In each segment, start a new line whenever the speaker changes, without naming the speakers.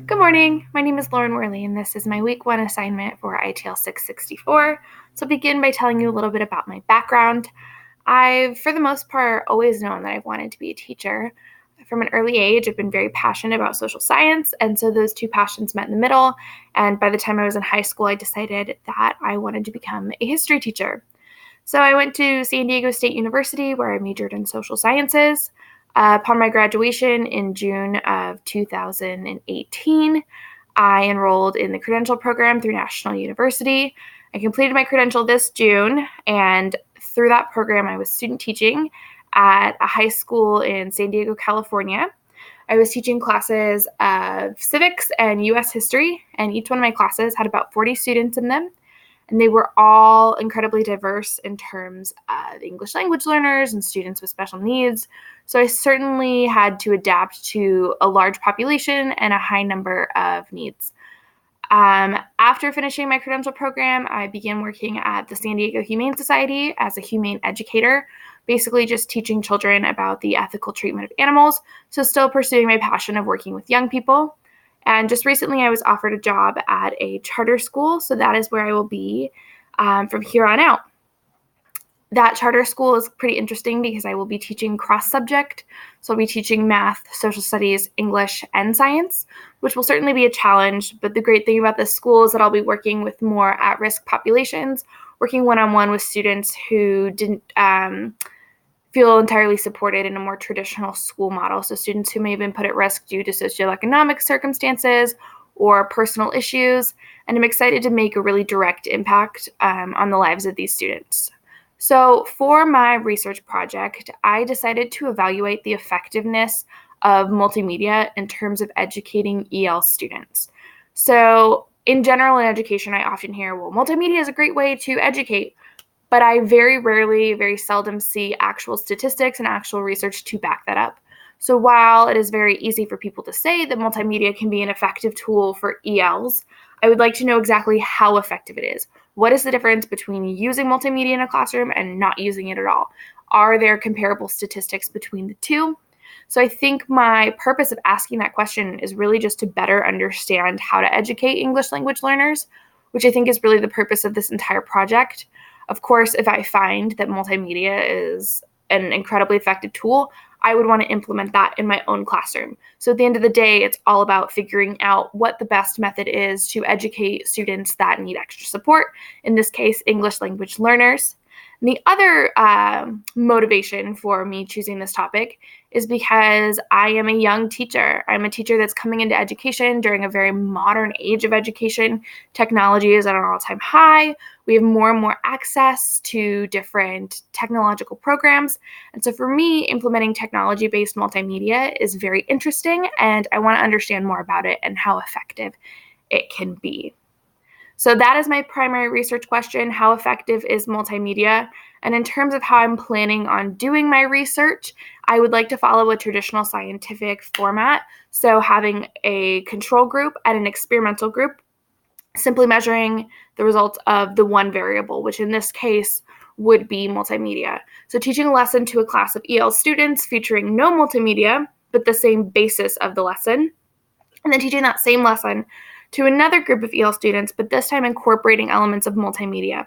Good morning. My name is Lauren Worley, and this is my week 1 assignment for itl664. So I'll begin by telling you a little bit about my background. I've, for the most part, always known that I've wanted to be a teacher. From an early age, I've been very passionate about social science, and so those two passions met in the middle. And by the time I was in high school, I decided that I wanted to become a history teacher. So I went to San Diego State University, where I majored in social sciences. Upon my graduation in June of 2018, I enrolled in the credential program through National University. I completed my credential this June, and through that program, I was student teaching at a high school in San Diego, California. I was teaching classes of civics and U.S. history, and each one of my classes had about 40 students in them. And they were all incredibly diverse in terms of English language learners and students with special needs. So I certainly had to adapt to a large population and a high number of needs. After finishing my credential program, I began working at the San Diego Humane Society as a humane educator, basically just teaching children about the ethical treatment of animals, so still pursuing my passion of working with young people. And just recently, I was offered a job at a charter school, so that is where I will be from here on out. That charter school is pretty interesting because I will be teaching cross-subject, so I'll be teaching math, social studies, English, and science, which will certainly be a challenge, but the great thing about this school is that I'll be working with more at-risk populations, working one-on-one with students who didn't feel entirely supported in a more traditional school model. So students who may have been put at risk due to socioeconomic circumstances or personal issues. And I'm excited to make a really direct impact on the lives of these students. So for my research project, I decided to evaluate the effectiveness of multimedia in terms of educating EL students. So in general, in education, I often hear, well, multimedia is a great way to educate. But I very seldom see actual statistics and actual research to back that up. So while it is very easy for people to say that multimedia can be an effective tool for ELs, I would like to know exactly how effective it is. What is the difference between using multimedia in a classroom and not using it at all? Are there comparable statistics between the two? So I think my purpose of asking that question is really just to better understand how to educate English language learners, which I think is really the purpose of this entire project. Of course, if I find that multimedia is an incredibly effective tool, I would want to implement that in my own classroom. So at the end of the day, it's all about figuring out what the best method is to educate students that need extra support, in this case, English language learners. And the other motivation for me choosing this topic is because I am a young teacher. I'm a teacher that's coming into education during a very modern age of education. Technology is at an all-time high. We have more and more access to different technological programs. And so for me, implementing technology-based multimedia is very interesting, and I want to understand more about it and how effective it can be. So that is my primary research question: how effective is multimedia? And in terms of how I'm planning on doing my research, I would like to follow a traditional scientific format. So having a control group and an experimental group, simply measuring the results of the one variable, which in this case would be multimedia. So teaching a lesson to a class of EL students featuring no multimedia, but the same basis of the lesson, and then teaching that same lesson to another group of EL students, but this time incorporating elements of multimedia,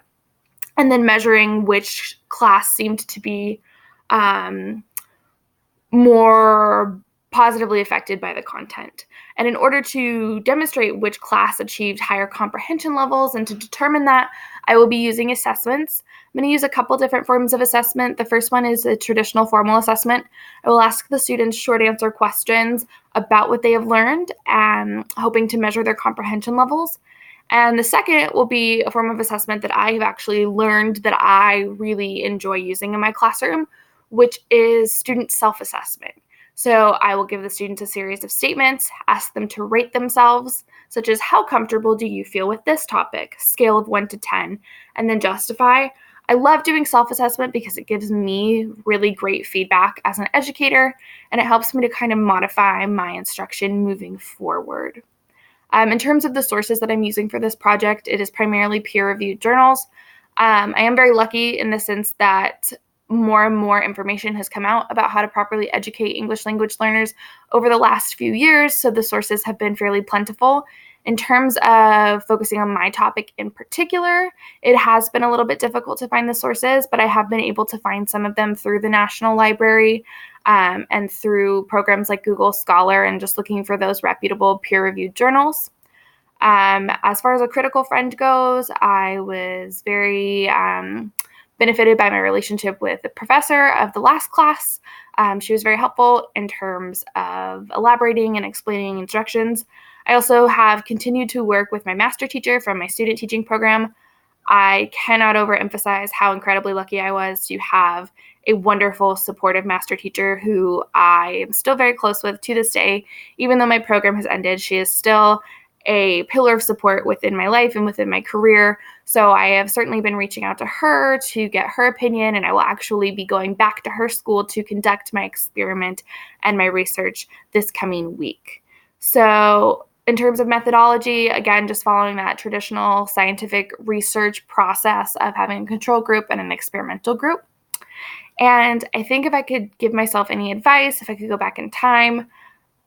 and then measuring which class seemed to be more positively affected by the content. And in order to demonstrate which class achieved higher comprehension levels and to determine that, I will be using assessments. I'm going to use a couple different forms of assessment. The first one is a traditional formal assessment. I will ask the students short answer questions about what they have learned, hoping to measure their comprehension levels. And the second will be a form of assessment that I have actually learned that I really enjoy using in my classroom, which is student self-assessment. So I will give the students a series of statements, ask them to rate themselves, such as how comfortable do you feel with this topic, scale of 1 to 10, and then justify. I love doing self-assessment because it gives me really great feedback as an educator, and it helps me to kind of modify my instruction moving forward. In terms of the sources that I'm using for this project, it is primarily peer-reviewed journals. I am very lucky in the sense that more and more information has come out about how to properly educate English language learners over the last few years, so the sources have been fairly plentiful. In terms of focusing on my topic in particular, it has been a little bit difficult to find the sources, but I have been able to find some of them through the National Library and through programs like Google Scholar and just looking for those reputable peer-reviewed journals. As far as a critical friend goes, I was very benefited by my relationship with the professor of the last class. She was very helpful in terms of elaborating and explaining instructions. I also have continued to work with my master teacher from my student teaching program. I cannot overemphasize how incredibly lucky I was to have a wonderful, supportive master teacher who I am still very close with to this day. Even though my program has ended, she is still a pillar of support within my life and within my career. So I have certainly been reaching out to her to get her opinion, and I will actually be going back to her school to conduct my experiment and my research this coming week. So in terms of methodology, again, just following that traditional scientific research process of having a control group and an experimental group. And I think if I could give myself any advice, if I could go back in time,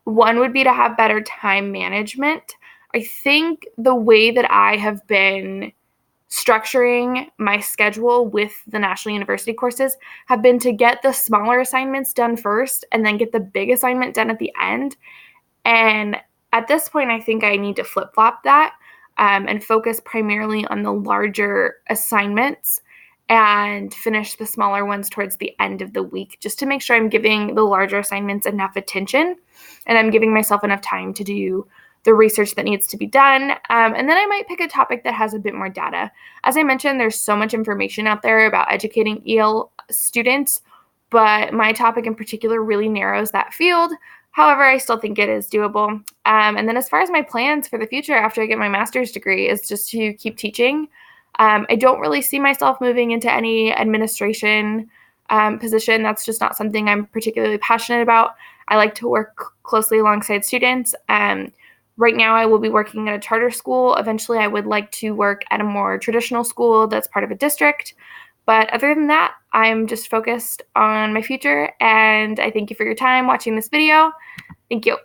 one would be to have better time management. I think the way that I have been structuring my schedule with the National University courses have been to get the smaller assignments done first and then get the big assignment done at the end. And at this point, I think I need to flip-flop that and focus primarily on the larger assignments and finish the smaller ones towards the end of the week, just to make sure I'm giving the larger assignments enough attention and I'm giving myself enough time to do the research that needs to be done. And then I might pick a topic that has a bit more data. As I mentioned, there's so much information out there about educating EL students, but my topic in particular really narrows that field. However, I still think it is doable. And then as far as my plans for the future after I get my master's degree is just to keep teaching. I don't really see myself moving into any administration position. That's just not something I'm particularly passionate about. I like to work closely alongside students. Right now, I will be working at a charter school. Eventually, I would like to work at a more traditional school that's part of a district. But other than that, I'm just focused on my future, and I thank you for your time watching this video. Thank you.